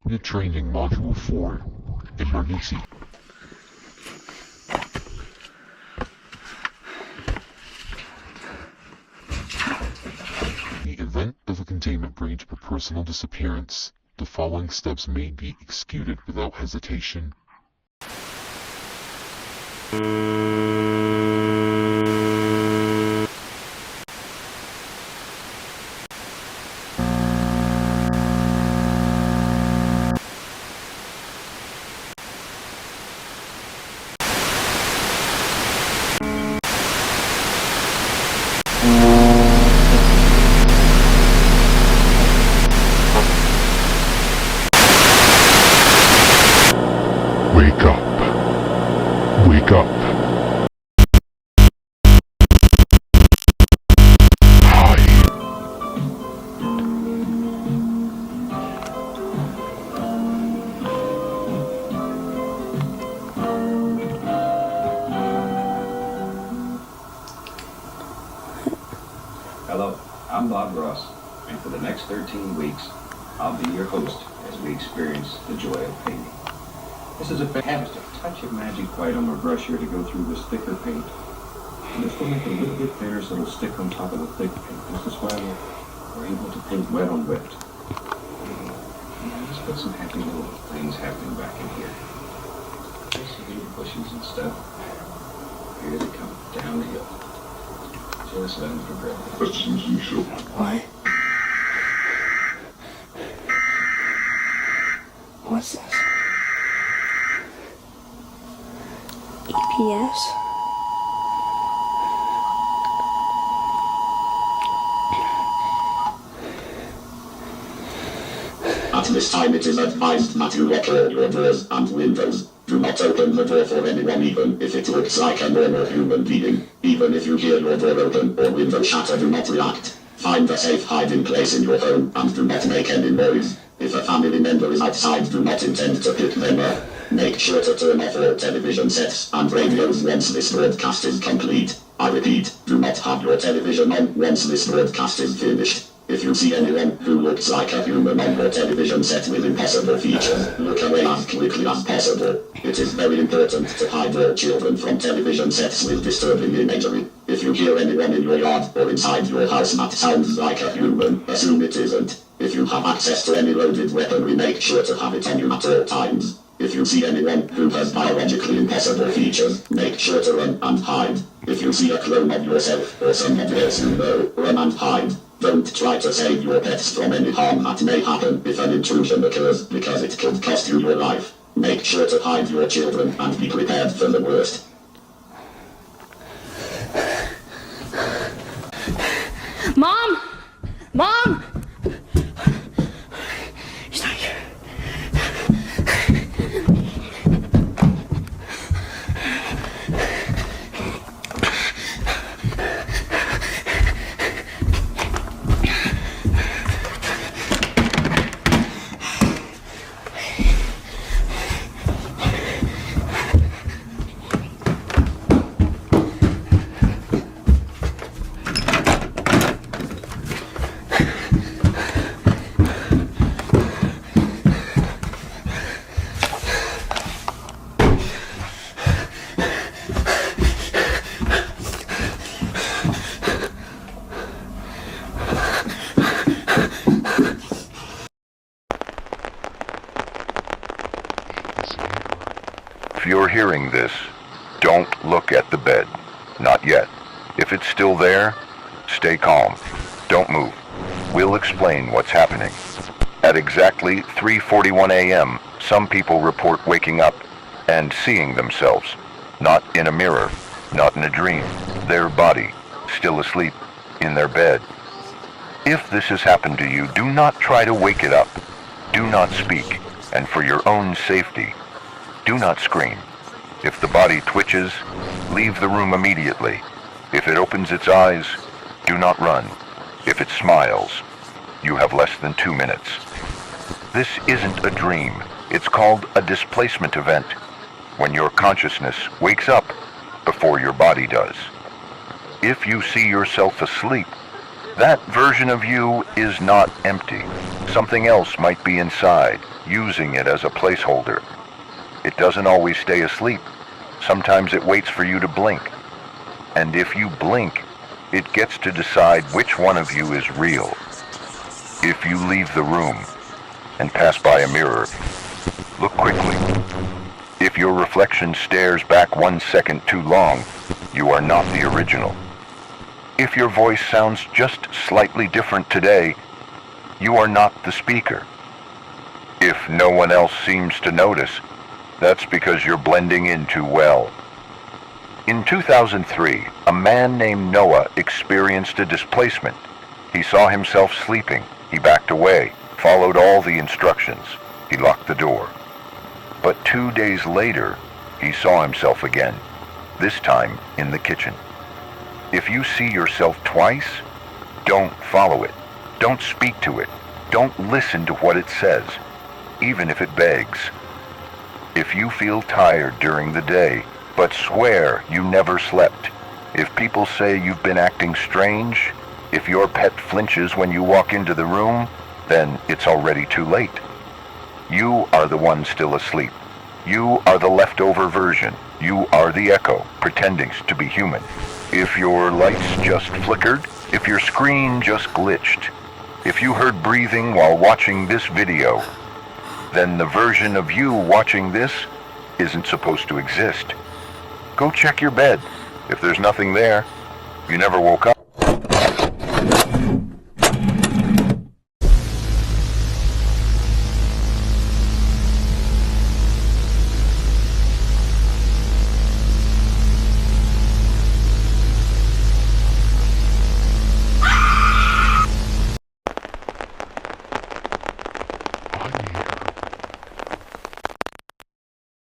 Unit Training Module 4 Emergency. In the event of a containment breach or personal disappearance, the following steps may be executed without hesitation. Wake up. Wake up. Hide. Hello, I'm Bob Ross, and for the next 13 weeks, I'll be your host as we experience the joy of painting. This is a just a touch of magic white on my brush here to go through this thicker paint. And this will make it a little bit thinner so it'll stick on top of the thick paint. This is why we're able to paint wet on wet. Let's put some happy little things happening back in here. Some little bushes and stuff. Here they come, down the hill. Just let them progress. What? What's this? EPS? At this time it is advised that you lock all your doors and windows. Do not open the door for anyone even if it looks like a normal human being. Even if you hear your door open or window shatter, do not react. Find a safe hiding place in your home and do not make any noise. If a family member is outside, do not intend to pick them up. Make sure to turn off all television sets and radios once this broadcast is complete. I repeat, do not have your television on once this broadcast is finished. If you see anyone who looks like a human on your television set with impossible features, look away as quickly as possible. It is very important to hide all children from television sets with disturbing imagery. If you hear anyone in your yard or inside your house that sounds like a human, assume it isn't. If you have access to any loaded weaponry, make sure to have it on you at all times. If you see anyone who has biologically impossible features, make sure to run and hide. If you see a clone of yourself or somebody else you know, run and hide. Don't try to save your pets from any harm that may happen if an intrusion occurs, because it could cost you your life. Make sure to hide your children and be prepared for the worst. Mom! Mom! He's not here. If you're hearing this, don't look at the bed. Not yet. If it's still there, stay calm. Don't move. We'll explain what's happening. At exactly 3:41 a.m., some people report waking up and seeing themselves. Not in a mirror, not in a dream. Their body, still asleep, in their bed. If this has happened to you, do not try to wake it up. Do not speak, and for your own safety, do not scream. If the body twitches, leave the room immediately. If it opens its eyes, do not run. If it smiles, you have less than 2 minutes. This isn't a dream. It's called a displacement event, when your consciousness wakes up before your body does. If you see yourself asleep, That version of you is not empty. Something else might be inside, using it as a placeholder. It doesn't always stay asleep. Sometimes it waits for you to blink. And if you blink, it gets to decide which one of you is real. If you leave the room and pass by a mirror, look quickly. If your reflection stares back 1 second too long, you are not the original. If your voice sounds just slightly different today, you are not the speaker. If no one else seems to notice, that's because you're blending in too well. In 2003, a man named Noah experienced a displacement. He saw himself sleeping. He backed away, followed all the instructions. He locked the door. But 2 days later, he saw himself again, this time in the kitchen. If you see yourself twice, don't follow it. Don't speak to it. Don't listen to what it says, even if it begs. If you feel tired during the day, but swear you never slept, if people say you've been acting strange, if your pet flinches when you walk into the room, then it's already too late. You are the one still asleep. You are the leftover version. You are the echo, pretending to be human. If your lights just flickered, if your screen just glitched, if you heard breathing while watching this video, then the version of you watching this isn't supposed to exist. Go check your bed. If there's nothing there, you never woke up.